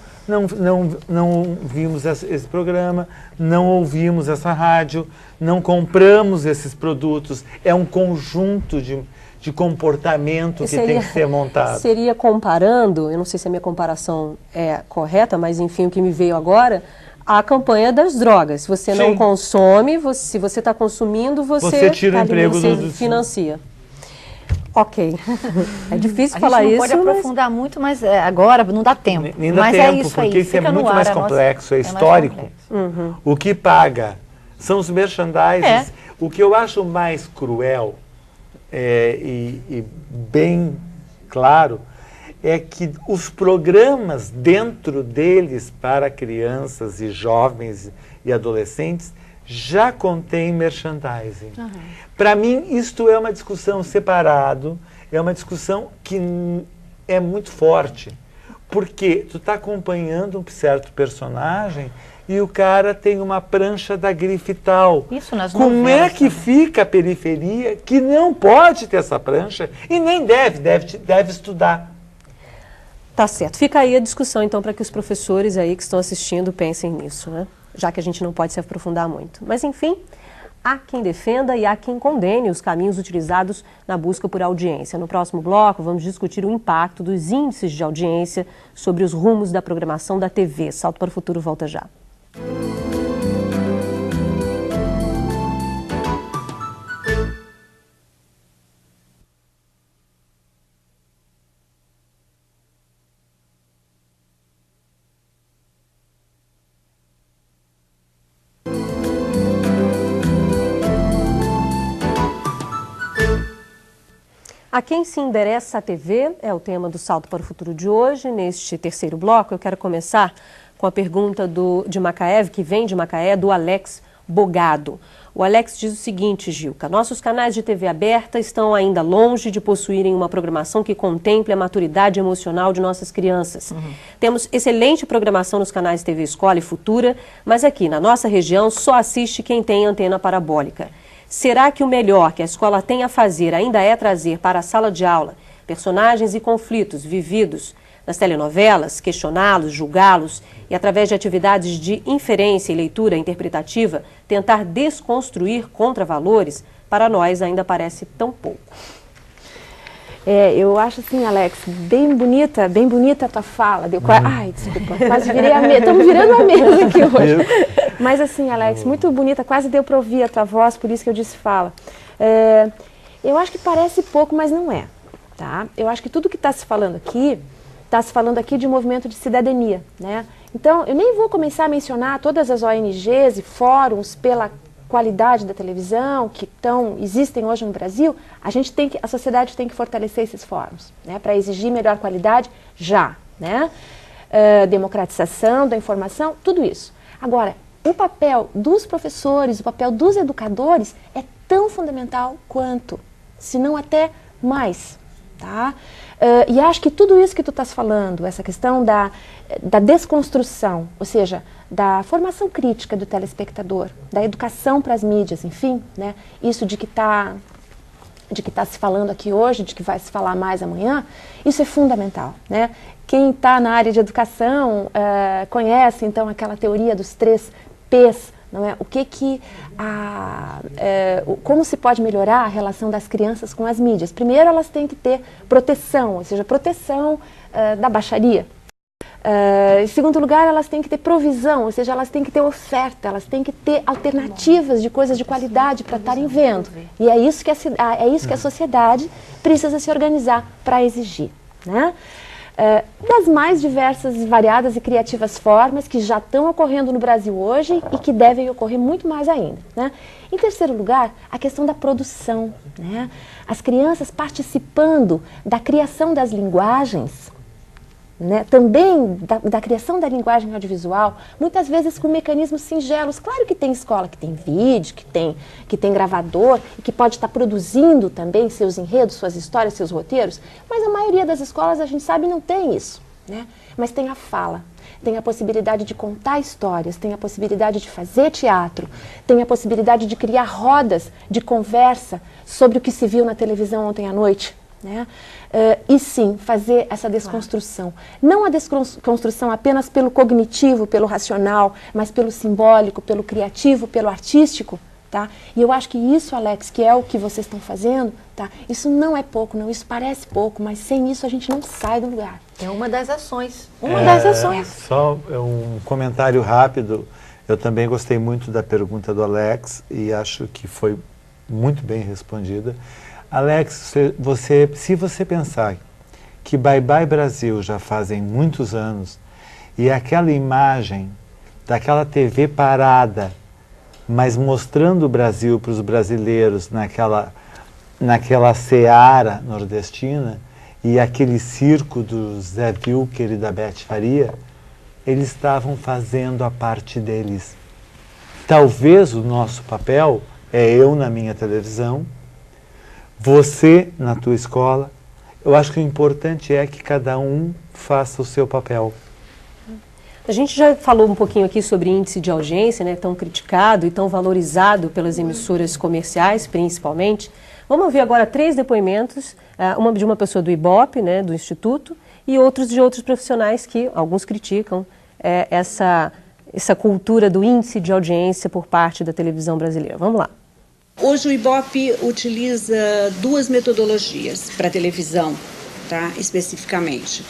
vimos esse programa, não ouvimos essa rádio, não compramos esses produtos. É um conjunto de comportamento que tem que ser montado. Seria comparando, eu não sei se a minha comparação é correta, mas enfim, o que me veio agora, a campanha das drogas. Se você não consome, se você está consumindo, você tira o emprego você financia. Ok. É difícil falar isso. A gente não pode aprofundar muito, mas agora não dá tempo. Nem dá tempo, porque isso é muito mais complexo, é histórico. O que paga são os merchandises. O que eu acho mais cruel e bem claro é que os programas dentro deles para crianças e jovens e adolescentes já contém merchandising. Para mim, isto é uma discussão separado, é uma discussão que é muito forte, porque tu está acompanhando um certo personagem e o cara tem uma prancha da grife tal. Isso nas Como novelas, é que fica a periferia que não pode ter essa prancha e nem deve estudar? Tá certo. Fica aí a discussão, então, para que os professores aí que estão assistindo pensem nisso, né? Já que a gente não pode se aprofundar muito. Mas, enfim, há quem defenda e há quem condene os caminhos utilizados na busca por audiência. No próximo bloco, vamos discutir o impacto dos índices de audiência sobre os rumos da programação da TV. Salto para o Futuro volta já. A quem se endereça a TV é o tema do Salto para o Futuro de hoje. Neste terceiro bloco, eu quero começar com a pergunta de Macaé, que vem de Macaé, do Alex Bogado. O Alex diz o seguinte, Gilca: nossos canais de TV aberta estão ainda longe de possuírem uma programação que contemple a maturidade emocional de nossas crianças. Temos excelente programação nos canais de TV Escola e Futura, mas aqui na nossa região só assiste quem tem antena parabólica. Será que o melhor que a escola tem a fazer ainda é trazer para a sala de aula personagens e conflitos vividos nas telenovelas, questioná-los, julgá-los e, através de atividades de inferência e leitura interpretativa, tentar desconstruir contravalores? Para nós ainda parece tão pouco. Eu acho assim, Alex, bem bonita a tua fala. Ai, desculpa, quase virei a mesa. Estamos virando a mesa aqui hoje. Mas assim, Alex, muito bonita, quase deu para ouvir a tua voz, por isso que eu disse fala. Eu acho que parece pouco, mas não é. Tá? Eu acho que tudo que está se falando aqui de movimento de cidadania, né? Então, eu nem vou começar a mencionar todas as ONGs e fóruns pela qualidade da televisão que existem hoje no Brasil. A sociedade tem que fortalecer esses fóruns, né? Para exigir melhor qualidade já, né? Democratização da informação, tudo isso. Agora, o papel dos professores, o papel dos educadores é tão fundamental quanto, se não até mais, tá? E acho que tudo isso que tu estás falando, essa questão da desconstrução, ou seja, da formação crítica do telespectador, da educação para as mídias, enfim, né? Isso de que tá se falando aqui hoje, de que vai se falar mais amanhã, isso é fundamental, né? Quem está na área de educação conhece, então, aquela teoria dos 3 P's Não é? Como se pode melhorar a relação das crianças com as mídias? Primeiro, elas têm que ter proteção, ou seja, proteção da baixaria. Em segundo lugar, elas têm que ter provisão, ou seja, elas têm que ter oferta, elas têm que ter alternativas de coisas de qualidade para estarem vendo. E é isso que a sociedade precisa se organizar para exigir, né? Das mais diversas, variadas e criativas formas que já estão ocorrendo no Brasil hoje e que devem ocorrer muito mais ainda, né? Em terceiro lugar, a questão da produção, né? As crianças participando da criação das linguagens, né? Também da criação da linguagem audiovisual, muitas vezes com mecanismos singelos. Claro que tem escola que tem vídeo, que tem gravador e que pode estar produzindo também seus enredos, suas histórias, seus roteiros, mas a maioria das escolas, a gente sabe, não tem isso, né? Mas tem a fala, tem a possibilidade de contar histórias, tem a possibilidade de fazer teatro, tem a possibilidade de criar rodas de conversa sobre o que se viu na televisão ontem à noite, né? E sim, fazer essa desconstrução. Não a desconstrução apenas pelo cognitivo, pelo racional, mas pelo simbólico, pelo criativo, pelo artístico, tá? E eu acho que isso, Alex, que é o que vocês estão fazendo, tá? Isso não é pouco, não, isso parece pouco, mas sem isso a gente não sai do lugar. É uma das ações. Só um comentário rápido. Eu também gostei muito da pergunta do Alex e acho que foi muito bem respondida. Alex, se você pensar que Bye Bye Brasil já fazem muitos anos e aquela imagem daquela TV parada, mas mostrando o Brasil para os brasileiros naquela seara nordestina e aquele circo do Zé Wilker e da Beth Faria, eles estavam fazendo a parte deles. Talvez o nosso papel é eu na minha televisão, você na tua escola. Eu acho que o importante é que cada um faça o seu papel. A gente já falou um pouquinho aqui sobre índice de audiência, né, tão criticado e tão valorizado pelas emissoras comerciais, principalmente. Vamos ouvir agora 3 depoimentos, uma de uma pessoa do IBOP, né, do Instituto, e outros de outros profissionais que alguns criticam essa cultura do índice de audiência por parte da televisão brasileira. Vamos lá. Hoje o IBOP utiliza 2 metodologias para televisão, tá? Especificamente.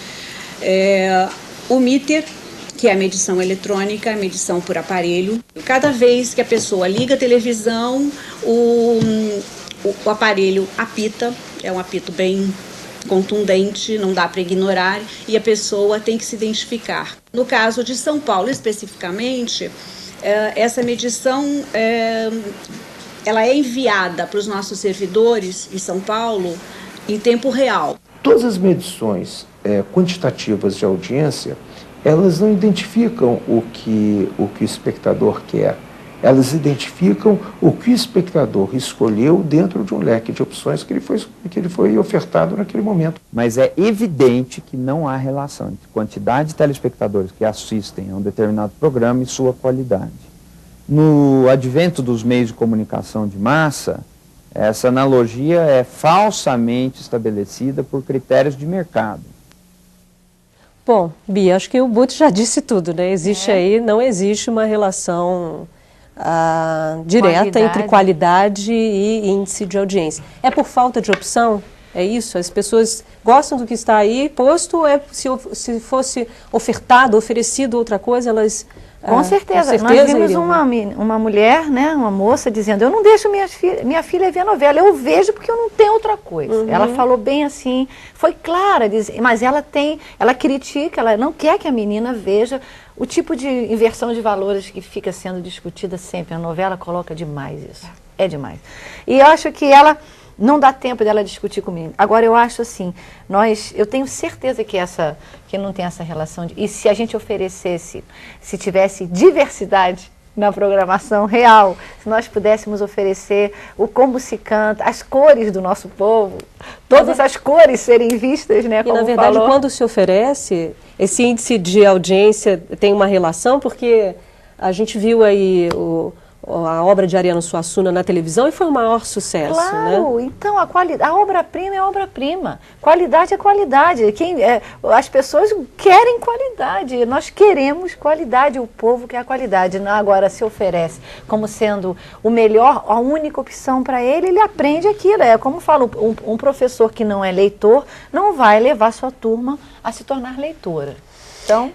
O MITER, que é a medição eletrônica, a medição por aparelho. Cada vez que a pessoa liga a televisão, o aparelho apita, é um apito bem contundente, não dá para ignorar, e a pessoa tem que se identificar. No caso de São Paulo, especificamente, essa medição ela é enviada para os nossos servidores em São Paulo em tempo real. Todas as medições quantitativas de audiência, elas não identificam o que o espectador quer. Elas identificam o que o espectador escolheu dentro de um leque de opções que ele foi ofertado naquele momento. Mas é evidente que não há relação entre quantidade de telespectadores que assistem a um determinado programa e sua qualidade. No advento dos meios de comunicação de massa, essa analogia é falsamente estabelecida por critérios de mercado. Bom, Bia, acho que o Butch já disse tudo, né? Não existe uma relação direta entre qualidade e índice de audiência. É por falta de opção? É isso? As pessoas gostam do que está aí posto? Se fosse oferecido outra coisa, elas... Com certeza. Nós vimos uma mulher, né, uma moça, dizendo: eu não deixo minha filha ver novela, eu vejo porque eu não tenho outra coisa. Uhum. Ela falou bem assim, foi clara, mas ela critica, ela não quer que a menina veja o tipo de inversão de valores que fica sendo discutida sempre. A novela coloca demais isso, é demais. E eu acho que não dá tempo dela discutir comigo. Agora, eu acho assim, eu tenho certeza que não tem essa relação. E se a gente oferecesse, se tivesse diversidade na programação real, se nós pudéssemos oferecer como se canta, as cores do nosso povo, todas as cores serem vistas, né? E, na verdade, quando se oferece, esse índice de audiência tem uma relação, porque a gente viu aí a obra de Ariano Suassuna na televisão e foi um maior sucesso, claro, né? Então a obra-prima é obra-prima, qualidade é qualidade. As pessoas querem qualidade, nós queremos qualidade, o povo quer a qualidade. Agora se oferece como sendo o melhor, a única opção para ele, ele aprende aquilo. É como falo, um professor que não é leitor não vai levar sua turma a se tornar leitora. Então...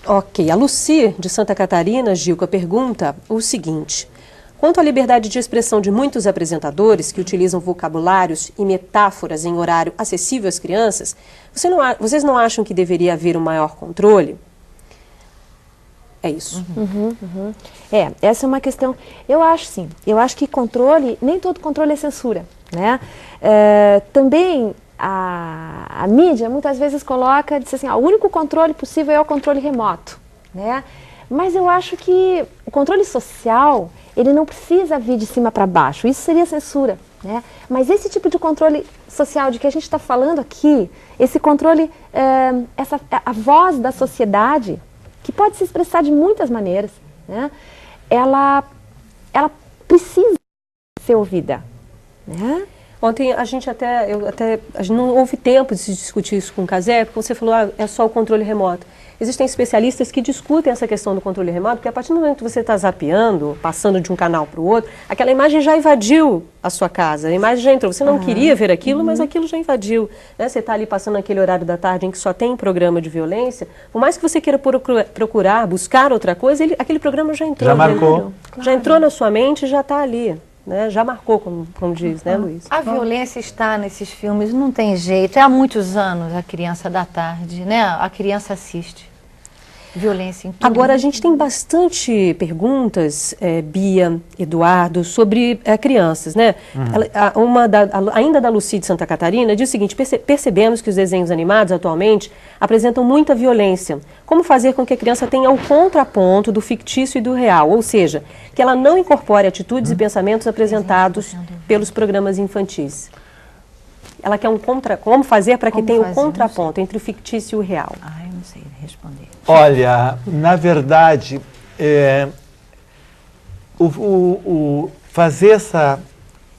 Ok, a Luci, de Santa Catarina, Gilca, pergunta o seguinte: quanto à liberdade de expressão de muitos apresentadores que utilizam vocabulários e metáforas em horário acessível às crianças, vocês não acham que deveria haver um maior controle? É isso. Essa é uma questão, eu acho sim, eu acho que controle, nem todo controle é censura, né? Também a mídia muitas vezes coloca, diz assim, o único controle possível é o controle remoto, né? Mas eu acho que o controle social, ele não precisa vir de cima para baixo, isso seria censura, né? Mas esse tipo de controle social de que a gente está falando aqui, esse controle, a voz da sociedade, que pode se expressar de muitas maneiras, né? Ela precisa ser ouvida, né? Ontem a gente não houve tempo de se discutir isso com o Cazé, porque você falou, é só o controle remoto. Existem especialistas que discutem essa questão do controle remoto, porque a partir do momento que você está zapeando, passando de um canal para o outro, aquela imagem já invadiu a sua casa, a imagem já entrou. Você não queria ver aquilo, mas aquilo já invadiu, né? Você está ali passando naquele horário da tarde em que só tem programa de violência, por mais que você queira procurar, buscar outra coisa, aquele programa já entrou. Já marcou. Já entrou na sua mente e já está ali. Né? Já marcou, como diz, né, Luiz? A violência está nesses filmes, não tem jeito. Há muitos anos a criança da tarde, né? A criança assiste. Violência em tudo. Agora, a gente tem bastante perguntas, Bia, Eduardo, sobre crianças, né? Ainda da Luci de Santa Catarina, diz o seguinte: percebemos que os desenhos animados atualmente apresentam muita violência. Como fazer com que a criança tenha o contraponto do fictício e do real? Ou seja, que ela não incorpore atitudes e pensamentos apresentados pelos programas infantis. Ela quer como fazer para que tenha o contraponto entre o fictício e o real? Eu não sei responder. Olha, na verdade, fazer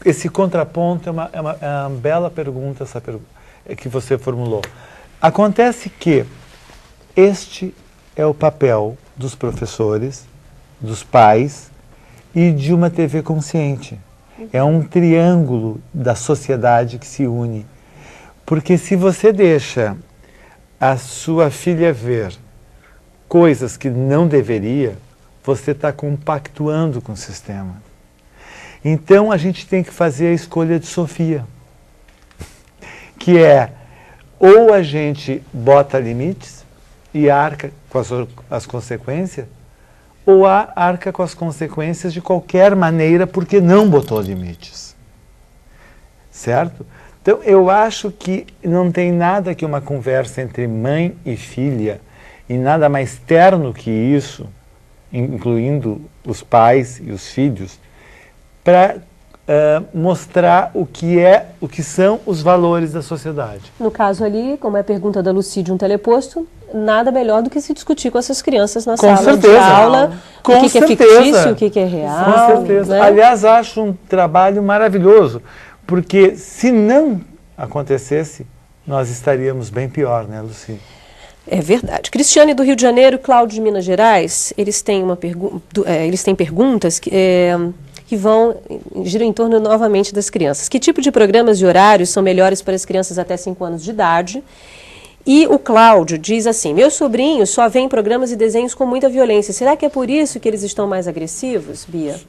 esse contraponto é uma bela pergunta, que você formulou. Acontece que este é o papel dos professores, dos pais e de uma TV consciente. É um triângulo da sociedade que se une. Porque se você deixa a sua filha ver coisas que não deveria, você está compactuando com o sistema. Então a gente tem que fazer a escolha de Sofia, que é ou a gente bota limites e arca com as consequências, ou arca com as consequências de qualquer maneira porque não botou limites. Certo? Então eu acho que não tem nada que uma conversa entre mãe e filha, e nada mais terno que isso, incluindo os pais e os filhos, para mostrar o que são os valores da sociedade. No caso ali, como é a pergunta da Luci de um teleposto, nada melhor do que se discutir com essas crianças na sala de aula, o que é fictício, o que é real. Com certeza. Né? Aliás, acho um trabalho maravilhoso, porque se não acontecesse, nós estaríamos bem pior, né, Luci? É verdade. Cristiane do Rio de Janeiro, Cláudio de Minas Gerais, eles têm perguntas que giram em torno novamente das crianças. Que tipo de programas e horários são melhores para as crianças até 5 anos de idade? E o Cláudio diz assim: meus sobrinhos só veem programas e desenhos com muita violência. Será que é por isso que eles estão mais agressivos, Bia?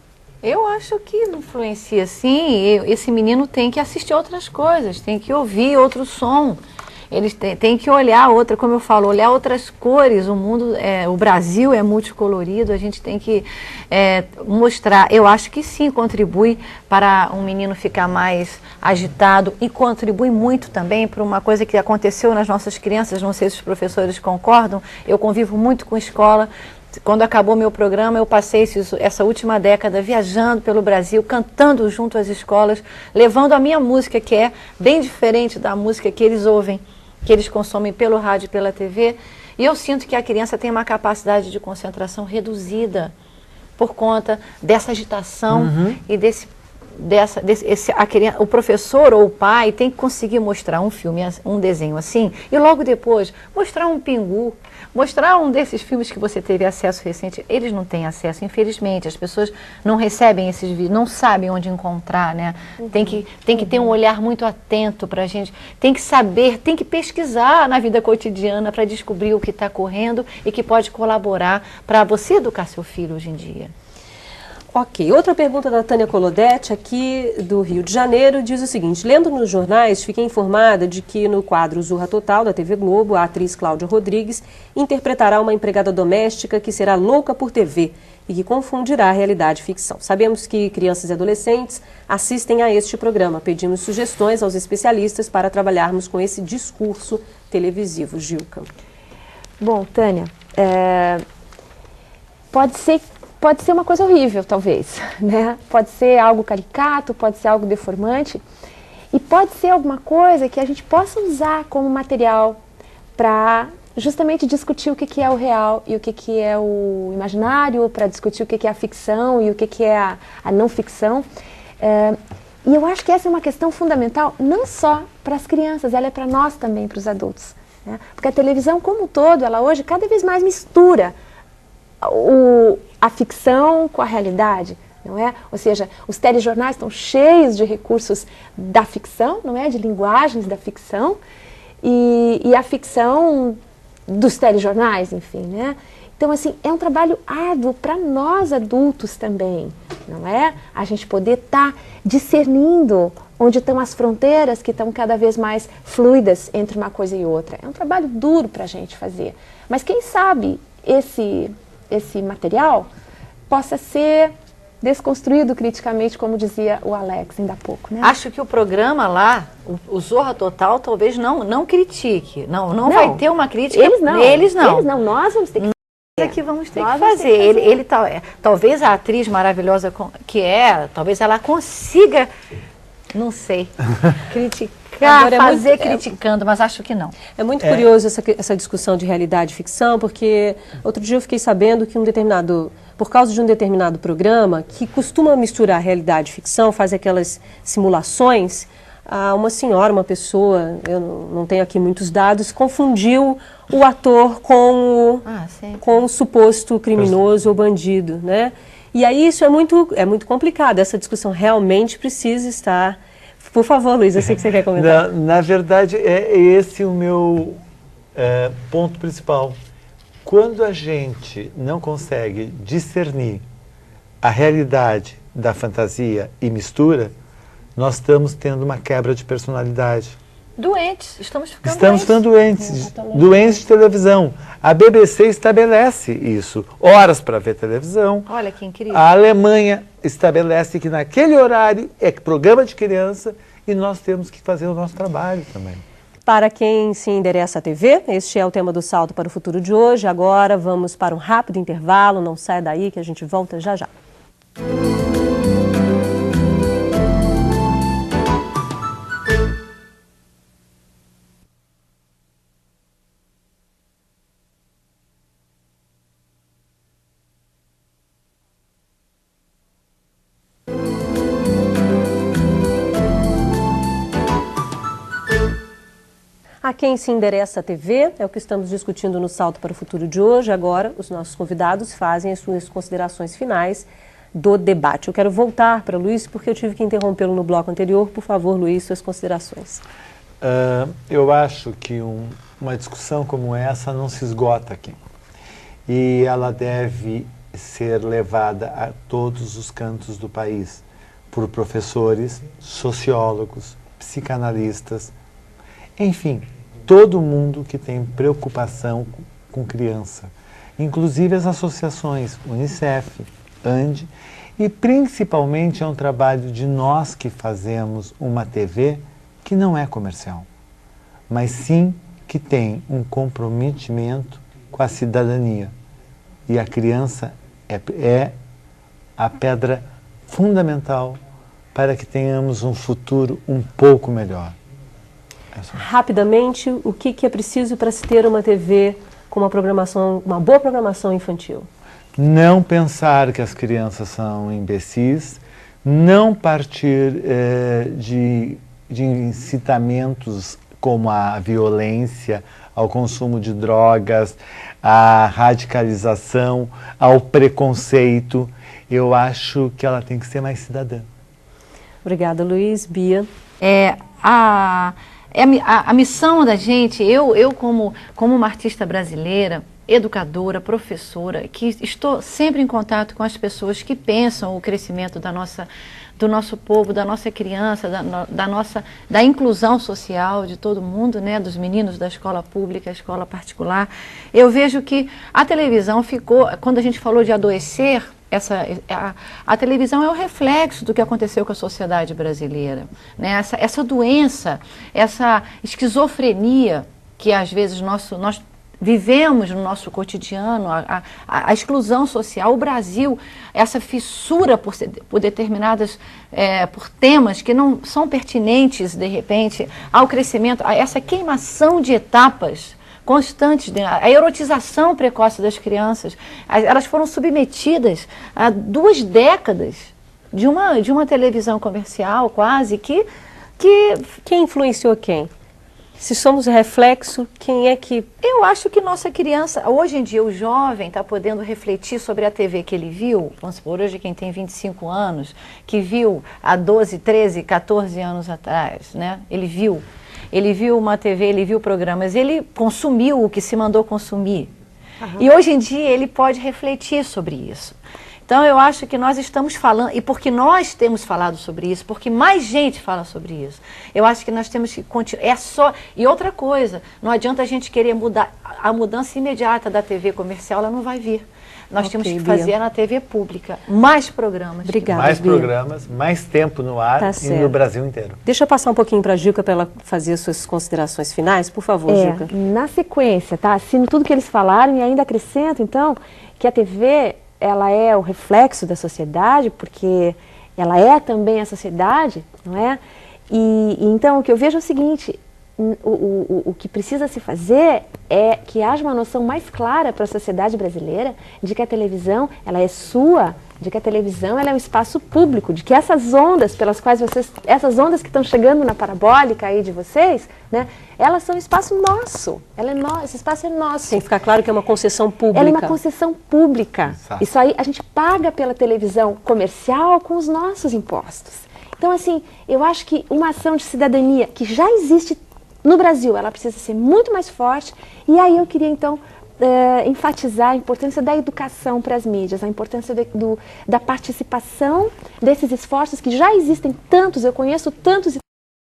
Eu acho que influencia sim. Esse menino tem que assistir outras coisas, tem que ouvir outro som. Eles têm que olhar como eu falo, olhar outras cores. O mundo, o Brasil é multicolorido, a gente tem que mostrar. Eu acho que sim, contribui para um menino ficar mais agitado e contribui muito também para uma coisa que aconteceu nas nossas crianças, não sei se os professores concordam, eu convivo muito com escola. Quando acabou meu programa, eu passei essa última década viajando pelo Brasil, cantando junto às escolas, levando a minha música, que é bem diferente da música que eles ouvem, que eles consomem pelo rádio e pela TV. E eu sinto que a criança tem uma capacidade de concentração reduzida por conta dessa agitação e o professor ou o pai tem que conseguir mostrar um filme, um desenho assim, e logo depois mostrar um Pingu, mostrar um desses filmes que você teve acesso recente. Eles não têm acesso, infelizmente, as pessoas não recebem esses vídeos, não sabem onde encontrar, né? Tem que ter um olhar muito atento para a gente, tem que saber, tem que pesquisar na vida cotidiana para descobrir o que está correndo e que pode colaborar para você educar seu filho hoje em dia. Ok, outra pergunta da Tânia Colodete, aqui do Rio de Janeiro, diz o seguinte: lendo nos jornais, fiquei informada de que no quadro Zorra Total, da TV Globo, a atriz Cláudia Rodrigues interpretará uma empregada doméstica que será louca por TV e que confundirá realidade e ficção. Sabemos que crianças e adolescentes assistem a este programa. Pedimos sugestões aos especialistas para trabalharmos com esse discurso televisivo. Gilca. Bom, Tânia, pode ser uma coisa horrível, talvez, né? Pode ser algo caricato, pode ser algo deformante e pode ser alguma coisa que a gente possa usar como material para justamente discutir o que é o real e o que é o imaginário, para discutir o que é a ficção e o que é a não ficção. E eu acho que essa é uma questão fundamental, não só para as crianças, ela é para nós também, para os adultos, né? Porque a televisão como um todo, ela hoje cada vez mais mistura a ficção com a realidade, não é? Ou seja, os telejornais estão cheios de recursos da ficção, não é? De linguagens da ficção e a ficção dos telejornais, enfim, né? Então, assim, é um trabalho árduo para nós adultos também, não é? A gente poder estar discernindo onde estão as fronteiras que estão cada vez mais fluidas entre uma coisa e outra. É um trabalho duro para a gente fazer, mas quem sabe esse material possa ser desconstruído criticamente, como dizia o Alex ainda há pouco, né? Acho que o programa lá, o Zorra Total, talvez não critique, não vai ter uma crítica. Eles não, nós vamos ter que que vamos ter que fazer. Talvez a atriz maravilhosa que é, talvez ela consiga, não sei, criticar, criticando, mas acho que não. É muito curioso essa discussão de realidade e ficção, porque outro dia eu fiquei sabendo que por causa de um determinado programa que costuma misturar realidade e ficção, faz aquelas simulações, uma pessoa, eu não tenho aqui muitos dados, confundiu o ator com o suposto criminoso ou bandido, né? E aí isso é muito complicado, essa discussão realmente precisa estar... Por favor, Luiz, eu sei que você quer comentar. Na verdade, é esse o meu ponto principal. Quando a gente não consegue discernir a realidade da fantasia e mistura, nós estamos tendo uma quebra de personalidade. Estamos ficando doentes. Doentes de televisão. A BBC estabelece isso. Horas para ver televisão. Olha que incrível. A Alemanha estabelece que naquele horário é programa de criança e nós temos que fazer o nosso trabalho também. Para quem se endereça à TV, este é o tema do Salto para o Futuro de hoje. Agora vamos para um rápido intervalo. Não saia daí que a gente volta já já. A quem se endereça a TV, é o que estamos discutindo no Salto para o Futuro de hoje. Agora, os nossos convidados fazem as suas considerações finais do debate. Eu quero voltar para o Luiz, porque eu tive que interrompê-lo no bloco anterior. Por favor, Luiz, suas considerações. Eu acho que uma discussão como essa não se esgota aqui. E ela deve ser levada a todos os cantos do país, por professores, sociólogos, psicanalistas, enfim, todo mundo que tem preocupação com criança, inclusive as associações UNICEF, ANDI, e principalmente é um trabalho de nós que fazemos uma TV que não é comercial, mas sim que tem um comprometimento com a cidadania. E a criança é a pedra fundamental para que tenhamos um futuro um pouco melhor. Rapidamente, o que é preciso para se ter uma TV com uma boa programação infantil? não pensar que as crianças são imbecis, não partir de incitamentos como a violência, ao consumo de drogas, à radicalização, ao preconceito. Eu acho que ela tem que ser mais cidadã. Obrigada, Luiz. Bia? A missão da gente, eu como uma artista brasileira, educadora, professora, que estou sempre em contato com as pessoas que pensam o crescimento do nosso povo, da nossa criança, da inclusão social de todo mundo, né, dos meninos da escola pública, escola particular. Eu vejo que a televisão ficou, quando a gente falou de adoecer, a televisão é o reflexo do que aconteceu com a sociedade brasileira, né? Essa doença, essa esquizofrenia que às vezes nós vivemos no nosso cotidiano, a exclusão social, o Brasil, essa fissura por determinadas, por temas que não são pertinentes, de repente, ao crescimento, a essa queimação de etapas constantes, a erotização precoce das crianças. Elas foram submetidas a 2 décadas de uma televisão comercial, quase, que... Quem influenciou quem? Se somos reflexo, quem é que... Eu acho que nossa criança, hoje em dia o jovem está podendo refletir sobre a TV que ele viu, vamos supor, hoje quem tem 25 anos, que viu há 12, 13, 14 anos atrás, né? Ele viu uma TV, ele viu programas, ele consumiu o que se mandou consumir. E hoje em dia ele pode refletir sobre isso. Então eu acho que nós estamos falando, e porque nós temos falado sobre isso, porque mais gente fala sobre isso, eu acho que nós temos que continuar. E outra coisa, não adianta a gente querer mudar, a mudança imediata da TV comercial, ela não vai vir. Nós temos que fazer na TV pública mais programas. Obrigada, mais Bia. programas, mais tempo no ar e no Brasil inteiro. Deixa eu passar um pouquinho para a Gilca para ela fazer as suas considerações finais. Por favor, Gilca. Na sequência, tá? Assino tudo que eles falaram e ainda acrescento, então, que a TV, ela é o reflexo da sociedade, porque ela é também a sociedade, não é? E então, o que eu vejo é o seguinte... O que precisa se fazer é que haja uma noção mais clara para a sociedade brasileira de que a televisão, ela é sua, de que a televisão ela é um espaço público, de que essas ondas pelas quais essas ondas que estão chegando na parabólica aí de vocês, né, elas são um espaço nosso, esse espaço é nosso. Tem que ficar claro que é uma concessão pública. Ela é uma concessão pública. Exato. Isso aí a gente paga pela televisão comercial com os nossos impostos. Então, assim, eu acho que uma ação de cidadania que já existe no Brasil, ela precisa ser muito mais forte. E aí eu queria, então, enfatizar a importância da educação para as mídias, a importância da participação desses esforços que já existem tantos, eu conheço tantos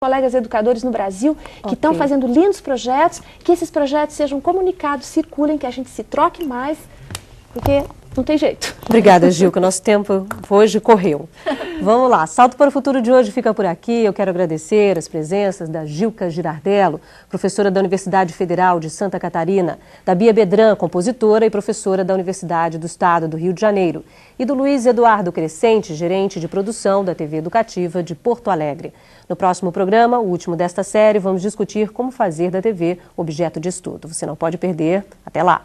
colegas educadores no Brasil que estão fazendo lindos projetos, que esses projetos sejam comunicados, circulem, que a gente se troque mais, porque não tem jeito. Obrigada, Gilca. Nosso tempo hoje correu. Vamos lá. Salto para o Futuro de hoje fica por aqui. Eu quero agradecer as presenças da Gilca Girardello, professora da Universidade Federal de Santa Catarina, da Bia Bedran, compositora e professora da Universidade do Estado do Rio de Janeiro, e do Luiz Eduardo Crescente, gerente de produção da TV Educativa de Porto Alegre. No próximo programa, o último desta série, vamos discutir como fazer da TV objeto de estudo. Você não pode perder. Até lá!